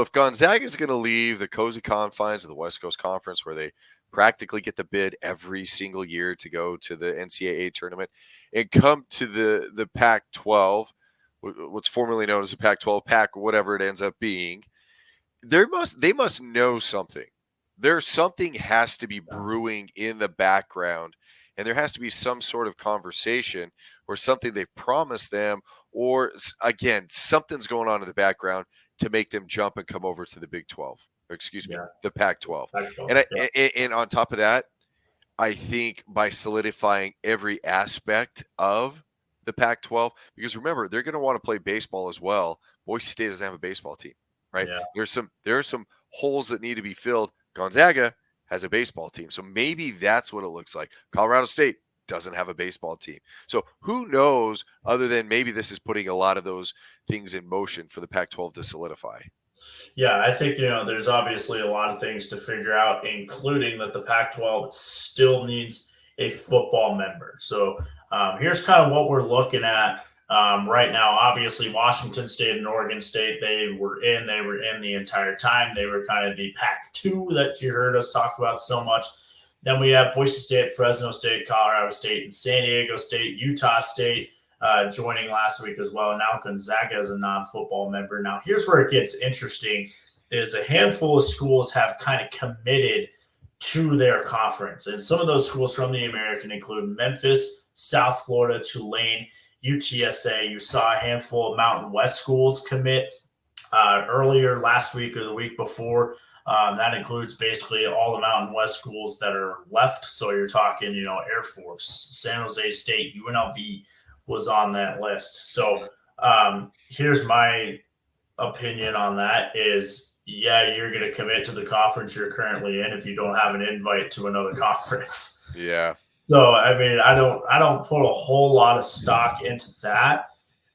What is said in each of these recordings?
if Gonzaga is going to leave the cozy confines of the West Coast Conference, where they practically get the bid every single year to go to the NCAA tournament, and come to the Pac-12, what's formerly known as the Pac-12, Pac, whatever it ends up being, they must know something. Something has to be brewing in the background, and there has to be some sort of conversation or something they've promised them, or again, something's going on in the background to make them jump and come over to the Big 12, or excuse me, the Pac-12. And on top of that, I think by solidifying every aspect of the Pac-12, because remember, they're going to want to play baseball as well. Boise State doesn't have a baseball team, right? Yeah. There are some holes that need to be filled. Gonzaga has a baseball team, so maybe that's what it looks like. Colorado State doesn't have a baseball team. So who knows, other than maybe this is putting a lot of those things in motion for the Pac-12 to solidify. Yeah, I think, there's obviously a lot of things to figure out, including that the Pac-12 still needs a football member. So here's kind of what we're looking at right now. Obviously, Washington State and Oregon State, they were in the entire time. They were kind of the Pac-2 that you heard us talk about so much. Then we have Boise State, Fresno State, Colorado State, and San Diego State, Utah State, joining last week as well. Now Gonzaga is a non-football member. Now here's where it gets interesting is a handful of schools have kind of committed to their conference. And some of those schools from the American include Memphis, South Florida, Tulane, UTSA. You saw a handful of Mountain West schools commit earlier last week or the week before. That includes basically all the Mountain West schools that are left. So you're talking, Air Force, San Jose State, UNLV, was on that list. So here's my opinion on that is, yeah, you're going to commit to the conference you're currently in if you don't have an invite to another conference. Yeah. So, I mean, I don't put a whole lot of stock into that.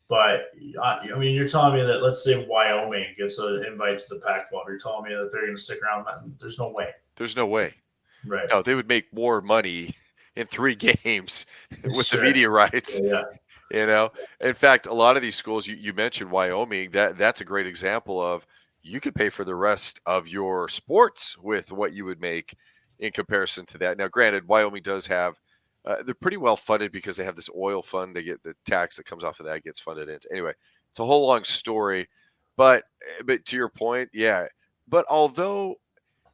But, I mean, you're telling me that, let's say Wyoming gets an invite to the Pac-12. You're telling me that they're going to stick around? There's no way. There's no way. Right. No, they would make more money in 3 games with the media rights. Yeah. In fact, a lot of these schools, you mentioned Wyoming, that's a great example of you could pay for the rest of your sports with what you would make in comparison to that. Now, granted, Wyoming does have, they're pretty well funded because they have this oil fund. They get the tax that comes off of that gets funded into. Anyway, it's a whole long story, but to your point, yeah. But although,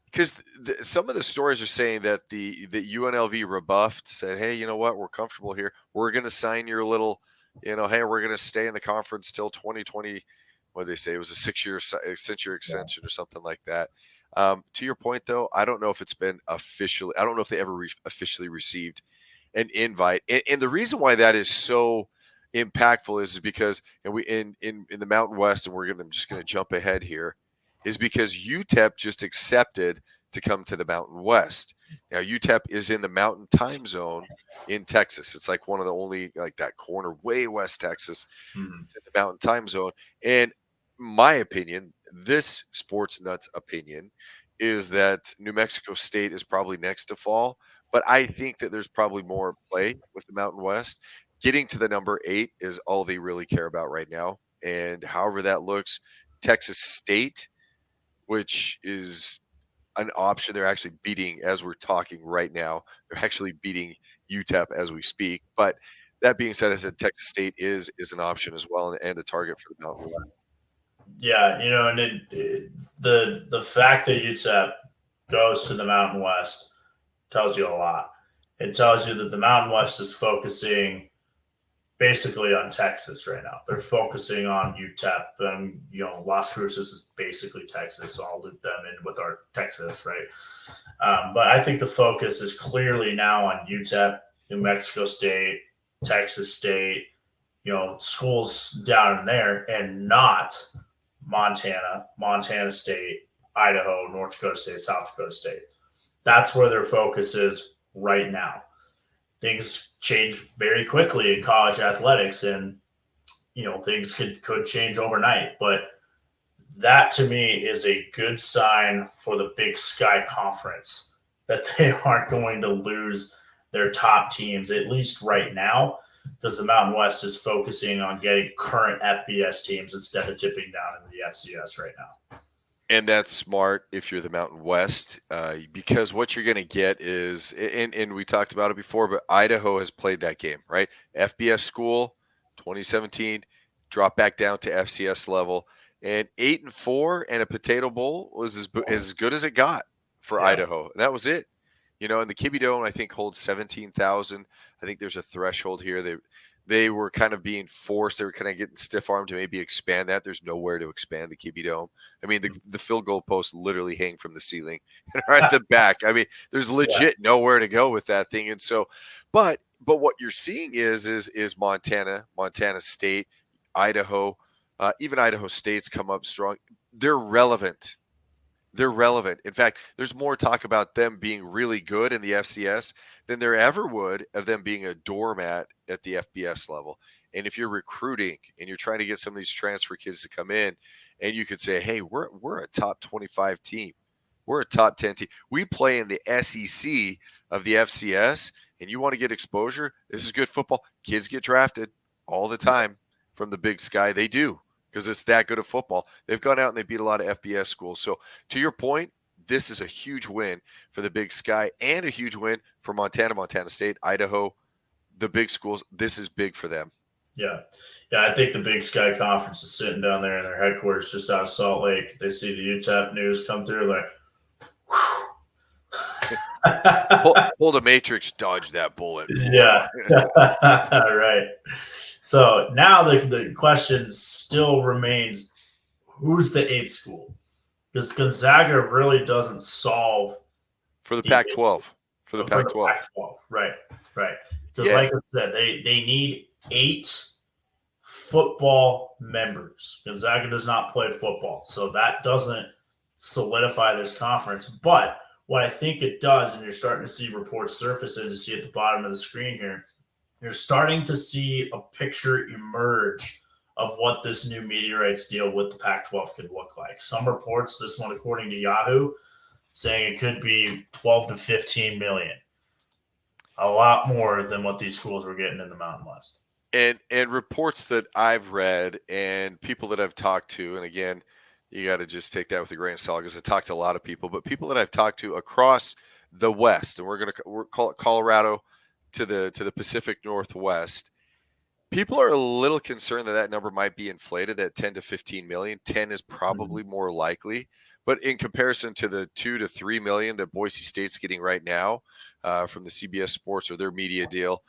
because some of the stories are saying that the UNLV rebuffed, said, hey, you know what, we're comfortable here. We're going to sign your little, hey, we're going to stay in the conference till 2020. What did they say? It was a 6-year extension or something like that. To your point, though, I don't know if it's been officially, I don't know if they ever officially received an invite. And the reason why that is so impactful is because, and we in the Mountain West, and I'm just going to jump ahead here, is because UTEP just accepted to come to the Mountain West. Now, UTEP is in the Mountain Time Zone in Texas. It's like one of the only, like that corner, way West Texas. It's in the Mountain Time Zone. And my opinion, this sports nuts opinion, is that New Mexico State is probably next to fall. But I think that there's probably more play with the Mountain West. Getting to the number 8 is all they really care about right now. And however that looks, Texas State, which is an option, they're actually beating as we're talking right now. They're actually beating UTEP as we speak. But that being said, I said Texas State is an option as well and a target for the Mountain West. Yeah, and the fact that UTEP goes to the Mountain West tells you a lot. It tells you that the Mountain West is focusing basically on Texas right now. They're focusing on UTEP, and Las Cruces is basically Texas, so I'll loop them in with our Texas, right? But I think the focus is clearly now on UTEP, New Mexico State, Texas State, schools down in there, and not Montana State, Idaho, North Dakota State, South Dakota State. That's where their focus is right now. Things change very quickly in college athletics, and things could change overnight. But that to me is a good sign for the Big Sky Conference that they aren't going to lose their top teams, at least right now, because the Mountain West is focusing on getting current FBS teams instead of dipping down in the FCS right now. And that's smart if you're the Mountain West, because what you're going to get is, and we talked about it before, but Idaho has played that game, right? FBS school, 2017, drop back down to FCS level, and 8-4 and a Potato Bowl was as good as it got for Yeah. Idaho. And that was it. And the Kibbe Dome, I think, holds 17,000. I think there's a threshold here. They were kind of being forced. They were kind of getting stiff armed to maybe expand that. There's nowhere to expand the Kibbe Dome. I mean, the field goal posts literally hang from the ceiling and are at the back. I mean, there's legit nowhere to go with that thing. And so, but what you're seeing is Montana State, Idaho, even Idaho State's come up strong. They're relevant. They're relevant. In fact, there's more talk about them being really good in the FCS than there ever would of them being a doormat at the FBS level. And if you're recruiting and you're trying to get some of these transfer kids to come in, and you could say, hey, we're a top 25 team. We're a top 10 team. We play in the SEC of the FCS, and you want to get exposure, this is good football. Kids get drafted all the time from the Big Sky. They do, because it's that good of football. They've gone out and they beat a lot of FBS schools. So to your point, this is a huge win for the Big Sky and a huge win for Montana State, Idaho, the big schools. This is big for them. Yeah. Yeah. I think the Big Sky Conference is sitting down there in their headquarters just out of Salt Lake. They see the UTEP news come through, like, Pull the Matrix, dodge that bullet. Yeah. Right. So now the question still remains, who's the 8th school? Because Gonzaga really doesn't solve for the Pac-12. For the Pac-12. Pac-12. Right. Because like I said, they need 8 football members. Gonzaga does not play football, so that doesn't solidify this conference. But what I think it does, and you're starting to see reports surface, as you see at the bottom of the screen here, you're starting to see a picture emerge of what this new media rights deal with the Pac-12 could look like. Some reports, this one according to Yahoo, saying it could be 12 to 15 million. A lot more than what these schools were getting in the Mountain West. And reports that I've read and people that I've talked to, and again, you got to just take that with a grain of salt because I talked to a lot of people, but people that I've talked to across the West, and we're call it Colorado to the Pacific Northwest, people are a little concerned that number might be inflated, that 10 to 15 million. 10 is probably more likely, but in comparison to the 2 to 3 million that Boise State's getting right now from the CBS Sports or their media deal,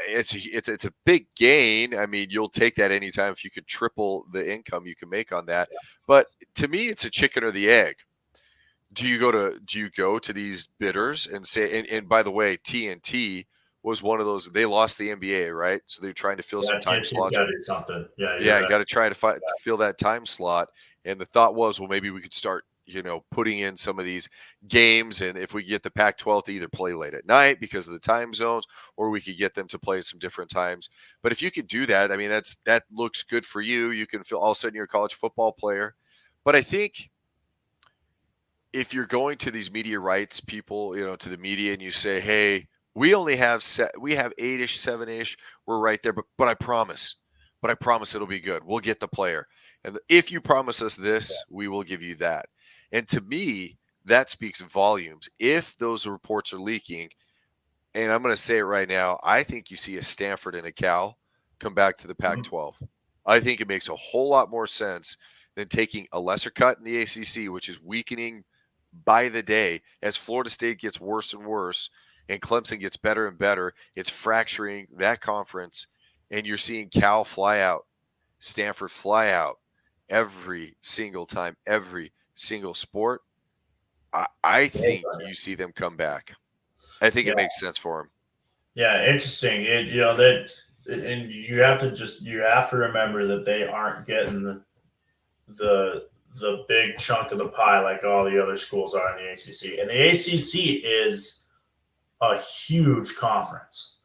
it's a big gain. I mean, you'll take that anytime if you could triple the income you can make on that. But to me, it's a chicken or the egg. Do you go to these bidders and say, and by the way, TNT was one of those, they lost the NBA, right? So they're trying to fill some time slots. Got to do something. Yeah, you got to try to fill that time slot. And the thought was, well, maybe we could start, putting in some of these games, and if we get the Pac-12 to either play late at night because of the time zones, or we could get them to play some different times. But if you could do that, I mean, that looks good for you. You can feel all of a sudden you're a college football player. But I think if you're going to these media rights people, to the media, and you say, hey, we only have 8-ish, 7-ish, we're right there, but I promise it'll be good. We'll get the player. And if you promise us this, we will give you that. And to me, that speaks volumes. If those reports are leaking, and I'm going to say it right now, I think you see a Stanford and a Cal come back to the Pac-12. I think it makes a whole lot more sense than taking a lesser cut in the ACC, which is weakening by the day as Florida State gets worse and worse and Clemson gets better and better. It's fracturing that conference, and you're seeing Cal fly out, Stanford fly out every single time, every single sport. I think you see them come back. I think it makes sense for them. Yeah, interesting. And you have to remember that they aren't getting the big chunk of the pie like all the other schools are in the ACC. And the ACC is a huge conference.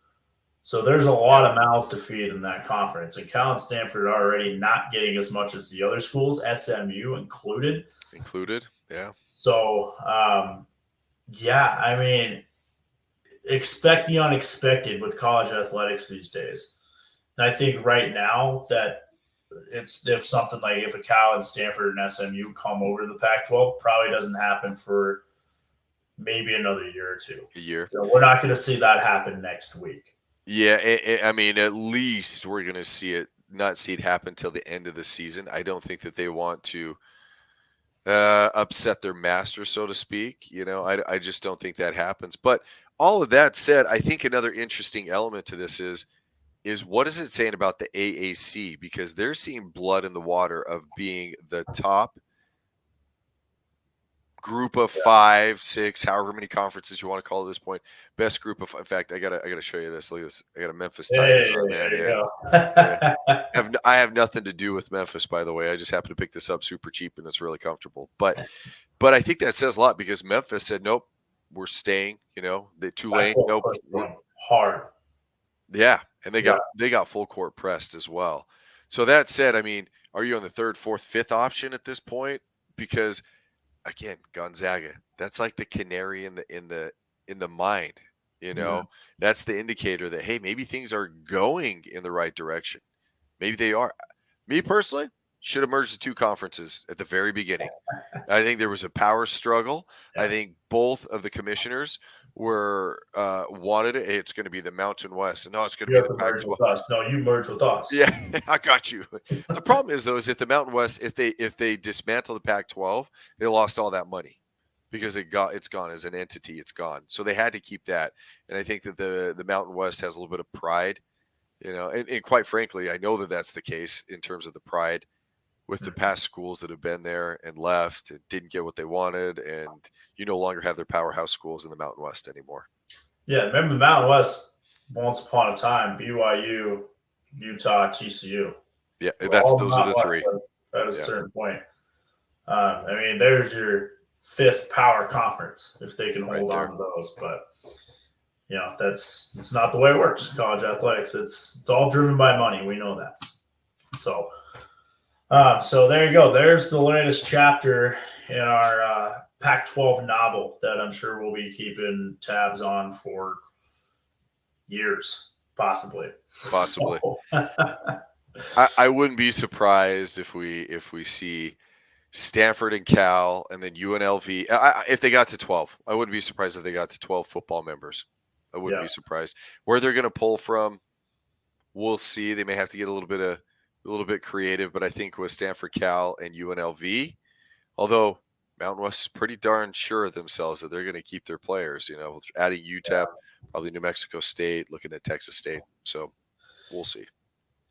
So there's a lot of mouths to feed in that conference. And Cal and Stanford are already not getting as much as the other schools, SMU included. Yeah. So, I mean, expect the unexpected with college athletics these days. And I think right now that if something like if a Cal and Stanford and SMU come over to the Pac-12, probably doesn't happen for maybe another year or two. A year. So we're not going to see that happen next week. Yeah, I mean, at least we're going to not see it happen till the end of the season. I don't think that they want to upset their master, so to speak. I just don't think that happens. But all of that said, I think another interesting element to this is what is it saying about the AAC? Because they're seeing blood in the water of being the top group of 5, 6, however many conferences you want to call at this point. Best group of. In fact, I gotta show you this. Look at this. I got a Memphis Tigers on, man. There you go. Yeah. I have nothing to do with Memphis, by the way. I just happened to pick this up super cheap, and it's really comfortable. But I think that says a lot because Memphis said, nope, we're staying. The Tulane, nope, hard. Yeah, and they got full court pressed as well. So that said, I mean, are you on the 3rd, 4th, 5th option at this point? Because again, Gonzaga, that's like the canary in the mine. That's the indicator that, hey, maybe things are going in the right direction. Maybe they are. Me personally, should have merged the two conferences at the very beginning. I think there was a power struggle. I think both of the commissioners were wanted it. Hey, it's going to be the Mountain West. No, it's going to be the Pac-12. No, you merge with us. Yeah, I got you. The problem is, though, is if the Mountain West, if they dismantle the Pac-12, they lost all that money because it's gone as an entity. It's gone. So they had to keep that. And I think that the Mountain West has a little bit of pride, and quite frankly, I know that that's the case in terms of the pride with the past schools that have been there and left and didn't get what they wanted, and you no longer have their powerhouse schools in the Mountain West anymore. Yeah, remember the Mountain West once upon a time, BYU, Utah, TCU. Yeah, those are the three. At a certain point. I mean, there's your 5th power conference if they can hold on to those. But it's not the way it works in college athletics. It's all driven by money. We know that. So there you go. There's the latest chapter in our Pac-12 novel that I'm sure we'll be keeping tabs on for years, possibly. So. I wouldn't be surprised if we see Stanford and Cal and then UNLV. If they got to 12, I wouldn't be surprised if they got to 12 football members. I wouldn't be surprised. Where they're going to pull from, we'll see. They may have to get a little bit creative, but I think with Stanford, Cal, and UNLV, although Mountain West is pretty darn sure of themselves that they're going to keep their players, adding UTEP, probably New Mexico State, looking at Texas State. So we'll see.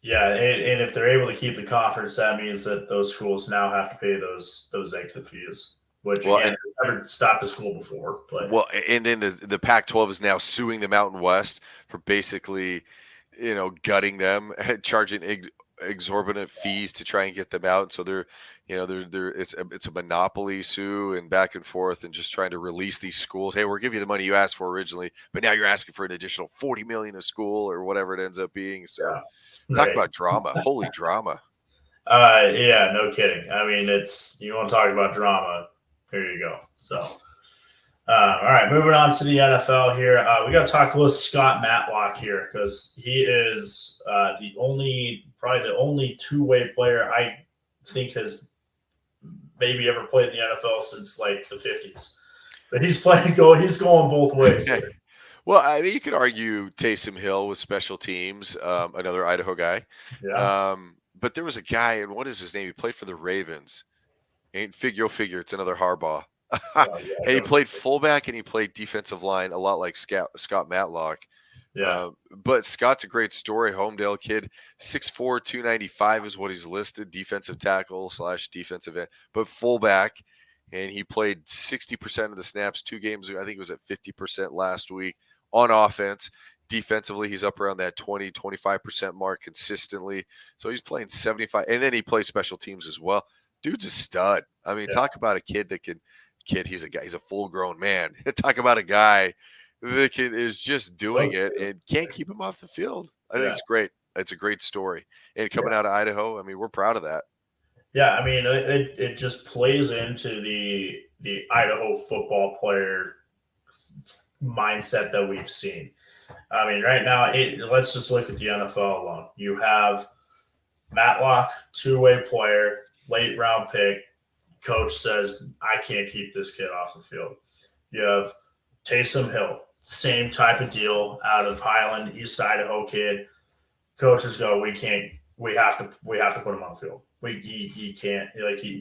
Yeah, and if they're able to keep the conference, that means that those schools now have to pay those exit fees, which has never stopped a school before. But and then the Pac-12 is now suing the Mountain West for basically, gutting them, charging exorbitant fees to try and get them out. So they're it's a monopoly sue and back and forth and just trying to release these schools. Hey, we'll give you the money you asked for originally, but now you're asking for an additional $40 million a school or whatever it ends up being. So talk about drama. Holy drama. Yeah, no kidding. I mean, you want to talk about drama. There you go. So all right, moving on to the NFL here. We got to talk a little Scott Matlock here because he is probably the only two-way player I think has maybe ever played in the NFL since like the 50s. But he's going both ways. Well, I mean, you could argue Taysom Hill with special teams, another Idaho guy. Yeah. But there was a guy, and what is his name? He played for the Ravens. Figure, it's another Harbaugh. And he played fullback and he played defensive line, a lot like Scott Matlock. Yeah. But Scott's a great story. Homedale kid, 6'4", 295 is what he's listed. Defensive tackle / defensive end, but fullback. And he played 60% of the snaps 2 games ago. I think it was at 50% last week on offense. Defensively, he's up around that 20-25% mark consistently. So he's playing 75. And then he plays special teams as well. Dude's a stud. I mean, talk about a kid that he's a guy. He's a full-grown man. Talk about a guy that is just doing it and can't keep him off the field. I think it's great. It's a great story. And coming out of Idaho, I mean, we're proud of that. Yeah, I mean, it just plays into the Idaho football player mindset that we've seen. I mean, right now, let's just look at the NFL alone. You have Matlock, two-way player, late round pick. Coach says, I can't keep this kid off the field. You have Taysom Hill, same type of deal out of Highland, East Idaho kid. Coaches go, we have to put him on the field. He can't,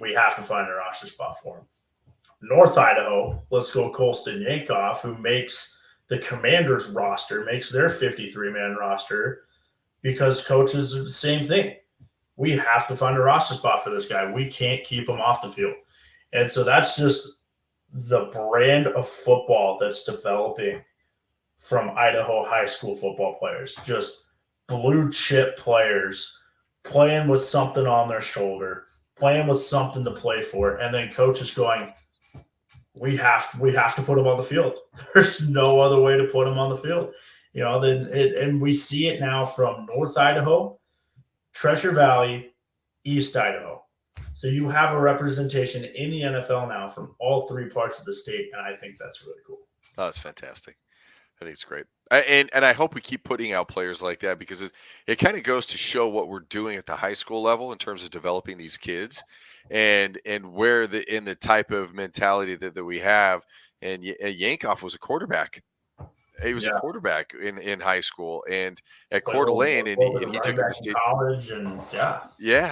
we have to find a roster spot for him. North Idaho, let's go Colston Yankoff, who makes the Commanders roster, makes their 53-man roster, because coaches are the same thing. We have to find a roster spot for this guy. We can't keep him off the field. And so that's just the brand of football that's developing from Idaho high school football players. Just blue chip players playing with something on their shoulder, playing with something to play for, and then coaches going, we have to put him on the field. There's no other way to put him on the field. And we see it now from North Idaho, Treasure Valley, East Idaho. So you have a representation in the NFL now from all three parts of the state, and I think that's really cool. Oh, that's fantastic. I think it's great. And I hope we keep putting out players like that, because it kind of goes to show what we're doing at the high school level in terms of developing these kids and where in the type of mentality that we have. And Yankoff was a quarterback. He was a quarterback in high school and at Coeur d'Alene, and he took him to state college, and yeah.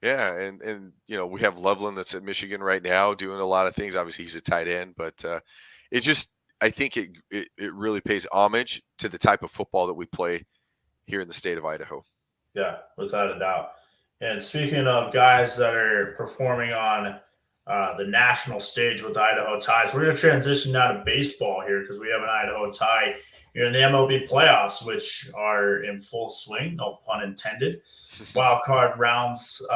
And we have Loveland that's at Michigan right now doing a lot of things. Obviously, he's a tight end, but I think it really pays homage to the type of football that we play here in the state of Idaho. Yeah, without a doubt. And speaking of guys that are performing on the national stage with Idaho ties, we're going to transition now to baseball here, because we have an Idaho tie here in the MLB playoffs, which are in full swing, no pun intended. Wild card rounds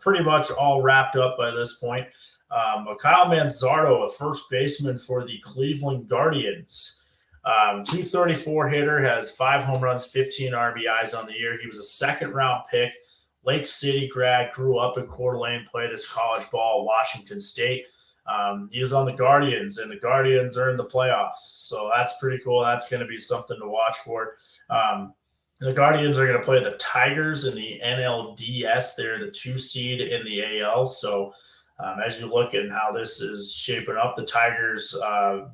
pretty much all wrapped up by this point. Kyle Manzardo, a first baseman for the Cleveland Guardians, 234 hitter, has 5 home runs, 15 RBIs on the year. He was a second-round pick, Lake City grad, grew up in Coeur d'Alene, played his college ball at Washington State. He was on the Guardians, and the Guardians are in the playoffs. So that's pretty cool. That's going to be something to watch for. The Guardians are going to play the Tigers in the NLDS. They're the 2 seed in the AL. So as you look at how this is shaping up, the Tigers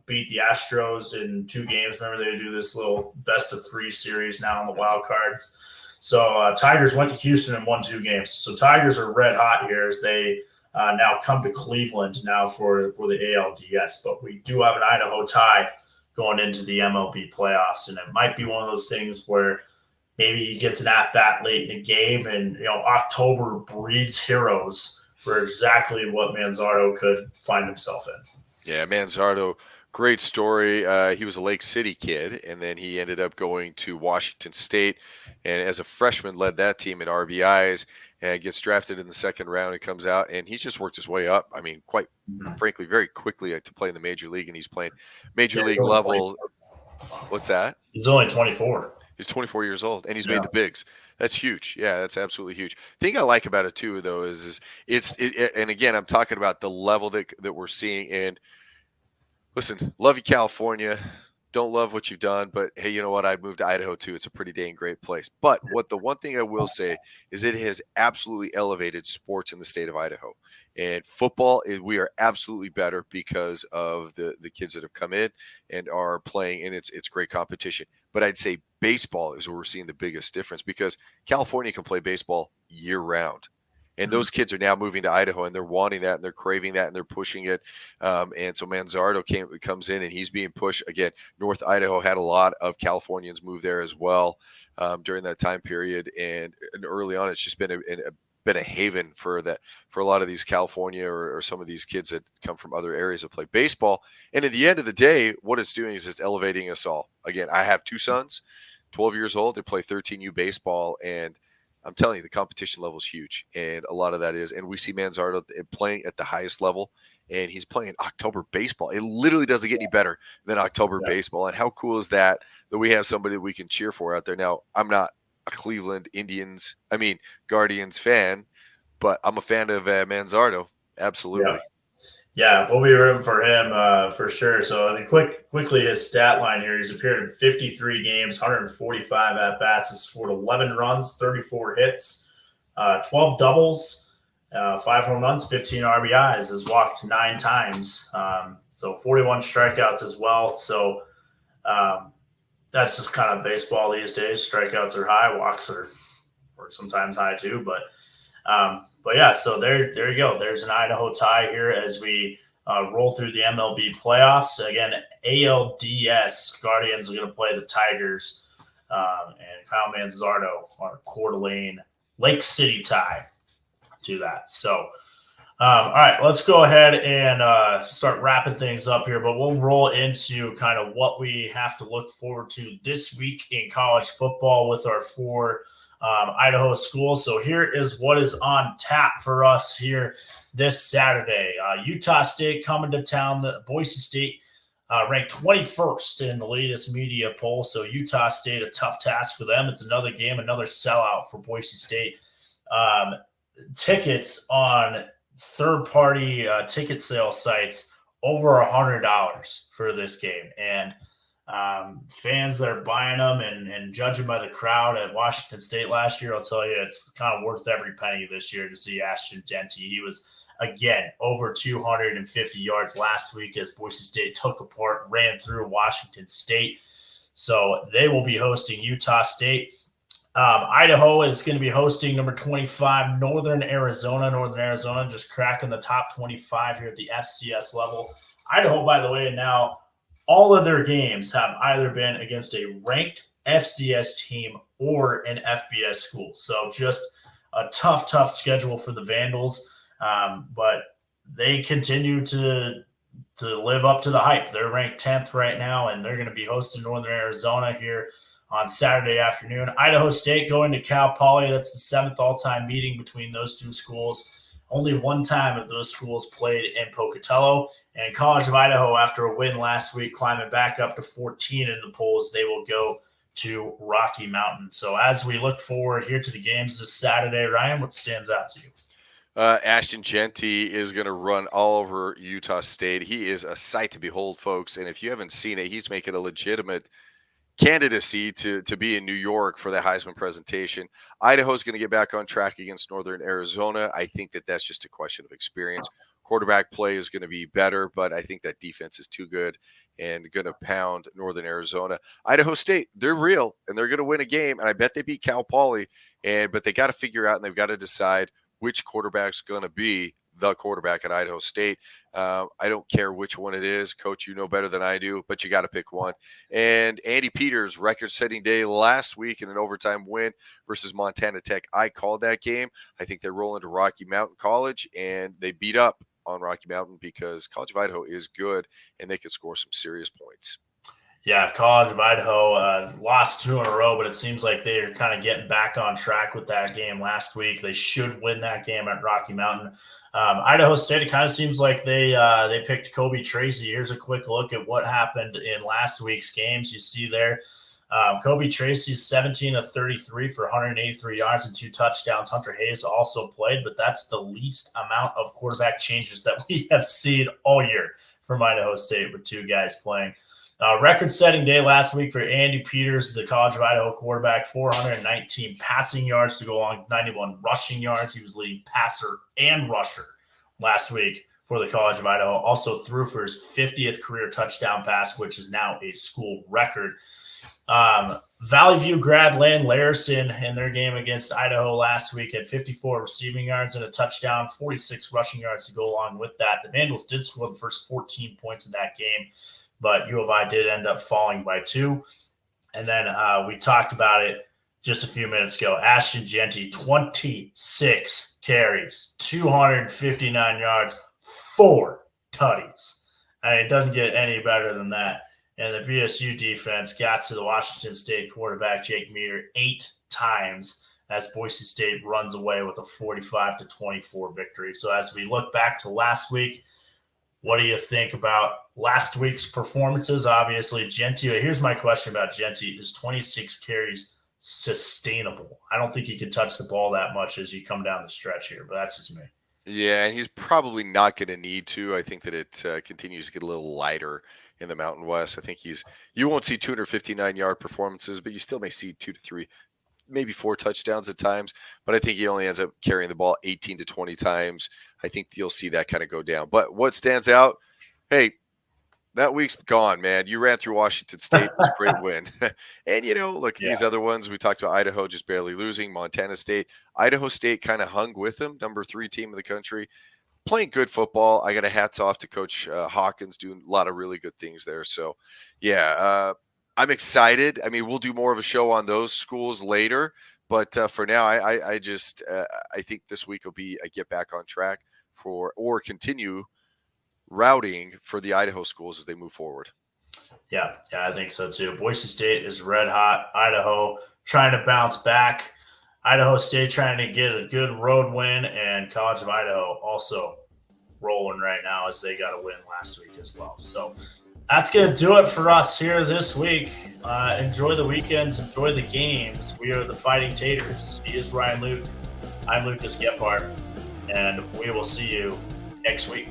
beat the Astros in 2 games. Remember, they do this little best-of-3 series now on the wild cards. So Tigers went to Houston and won 2 games. So Tigers are red hot here as they now come to Cleveland now for the ALDS. But we do have an Idaho tie going into the MLB playoffs, and it might be one of those things where maybe he gets an at-bat late in the game, and October breeds heroes for exactly what Manzardo could find himself in. Yeah, Manzardo, great story. He was a Lake City kid, and then he ended up going to Washington State, and as a freshman led that team in RBIs, and gets drafted in the second round and comes out, and he's just worked his way up. I mean, quite frankly, very quickly to play in the major league, and he's playing major league level. 24. What's that? He's only 24. He's 24 years old, and he's made the bigs. That's huge. Yeah, that's absolutely huge. The thing I like about it too, though, is and again, I'm talking about the level that we're seeing. And listen, love you, California. Don't love what you've done, but hey, you know what? I'd move to Idaho too. It's a pretty dang great place. But the one thing I will say is it has absolutely elevated sports in the state of Idaho. And football, we are absolutely better because of the kids that have come in and are playing, and it's great competition. But I'd say baseball is where we're seeing the biggest difference, because California can play baseball year round. And those kids are now moving to Idaho, and they're wanting that, and they're craving that, and they're pushing it. And so Manzardo comes in, and he's being pushed. Again, North Idaho had a lot of Californians move there as well during that time period. And early on, it's just been a haven for a lot of these California or some of these kids that come from other areas that play baseball. And at the end of the day, what it's doing is it's elevating us all. Again, I have 2 sons, 12 years old. They play 13U baseball, and I'm telling you, the competition level is huge, and a lot of that is, and we see Manzardo playing at the highest level, and he's playing October baseball. It literally doesn't get any better than October baseball, and how cool is that we have somebody that we can cheer for out there. Now, I'm not a Cleveland Guardians fan, but I'm a fan of Manzardo. Absolutely. Yeah, we'll be rooting for him for sure. So quickly his stat line here. He's appeared in 53 games, 145 at-bats, has scored 11 runs, 34 hits, 12 doubles, 5 home runs, 15 RBIs, has walked 9 times. So 41 strikeouts as well. So um, that's just kind of baseball these days. Strikeouts are high, walks are sometimes high too. But yeah, so there you go. There's an Idaho tie here as we roll through the MLB playoffs. Again, ALDS Guardians are going to play the Tigers, and Kyle Manzardo on a Coeur d'Alene Lake City tie to that. So all right, let's go ahead and start wrapping things up here, but we'll roll into kind of what we have to look forward to this week in college football with our 4 Idaho schools. So here is what is on tap for us here this Saturday. Utah State coming to town. The Boise State ranked 21st in the latest media poll. So Utah State, a tough task for them. It's another game, another sellout for Boise State. Tickets on third-party ticket sale sites over $100 for this game, and fans that are buying them and judging by the crowd at Washington State last year, I'll tell you it's kind of worth every penny this year to see Ashton Genty. He was again over 250 yards last week as Boise State took apart, ran through Washington State. So they will be hosting Utah State. Idaho is going to be hosting number 25, Northern Arizona. Northern Arizona just cracking the top 25 here at the FCS level. Idaho, by the way, now all of their games have either been against a ranked FCS team or an FBS school. So just a tough schedule for the Vandals. But they continue to live up to the hype. They're ranked 10th right now, and they're going to be hosting Northern Arizona here on Saturday afternoon. Idaho State going to Cal Poly. That's the 7th all-time meeting between those two schools. Only one time have those schools played in Pocatello. And College of Idaho, after a win last week, climbing back up to 14 in the polls, they will go to Rocky Mountain. So as we look forward here to the games this Saturday, Ryan, what stands out to you? Ashton Genty is going to run all over Utah State. He is a sight to behold, folks. And if you haven't seen it, he's making a legitimate candidacy to be in New York for the Heisman presentation. Idaho's going to get back on track against Northern Arizona. I think that's just a question of experience. Quarterback play is going to be better, but I think that defense is too good and going to pound Northern Arizona. Idaho State, they're real, and they're going to win a game, and I bet they beat Cal Poly. But they got to figure out, and they've got to decide which quarterback's going to be the quarterback at Idaho State. I don't care which one it is. Coach, you know better than I do, but you got to pick one. And Andy Peters, record-setting day last week in an overtime win versus Montana Tech. I called that game. I think they roll into Rocky Mountain College, and they beat up on Rocky Mountain because College of Idaho is good, and they can score some serious points. Yeah, College of Idaho lost 2 in a row, but it seems like they're kind of getting back on track with that game last week. They should win that game at Rocky Mountain. Idaho State, it kind of seems like they picked Kobe Tracy. Here's a quick look at what happened in last week's games. You see there, Kobe Tracy 17 of 33 for 183 yards and 2 touchdowns. Hunter Hayes also played, but that's the least amount of quarterback changes that we have seen all year from Idaho State with 2 guys playing. Record-setting day last week for Andy Peters, the College of Idaho quarterback, 419 passing yards to go along 91 rushing yards. He was leading passer and rusher last week for the College of Idaho. Also threw for his 50th career touchdown pass, which is now a school record. Valley View grad Lan Larison in their game against Idaho last week had 54 receiving yards and a touchdown, 46 rushing yards to go along with that. The Vandals did score the first 14 points of that game, but U of I did end up falling by 2. And then we talked about it just a few minutes ago. Ashton Genty, 26 carries, 259 yards, 4 tutties. I mean, it doesn't get any better than that. And the VSU defense got to the Washington State quarterback, Jake Meter, 8 times as Boise State runs away with a 45-24 victory. So as we look back to last week, what do you think about last week's performances? Obviously, Genty. Here's my question about Genty. Is 26 carries sustainable? I don't think he could touch the ball that much as you come down the stretch here, but that's just me. Yeah, and he's probably not going to need to. I think that it continues to get a little lighter in the Mountain West. I think you won't see 259-yard performances, but you still may see 2 to 3 maybe 4 touchdowns at times, but I think he only ends up carrying the ball 18 to 20 times. I think you'll see that kind of go down. But what stands out, hey, that week's gone, man. You ran through Washington State. It was a great win. And, look, Yeah. these other ones, we talked about Idaho just barely losing, Montana State. Idaho State kind of hung with them, number 3 team in the country. Playing good football. I got a hats off to Coach Hawkins, doing a lot of really good things there. So, yeah, I'm excited. I mean, we'll do more of a show on those schools later. But for now, I just I think this week will be a get back on track or continue routing for the Idaho schools as they move forward. Yeah, I think so too. Boise State is red hot. Idaho trying to bounce back. Idaho State trying to get a good road win, and College of Idaho also rolling right now as they got a win last week as well. So that's going to do it for us here this week. Enjoy the weekends. Enjoy the games. We are the Fighting Taters. He is Ryan Luke. I'm Lucas Gephardt, and we will see you next week.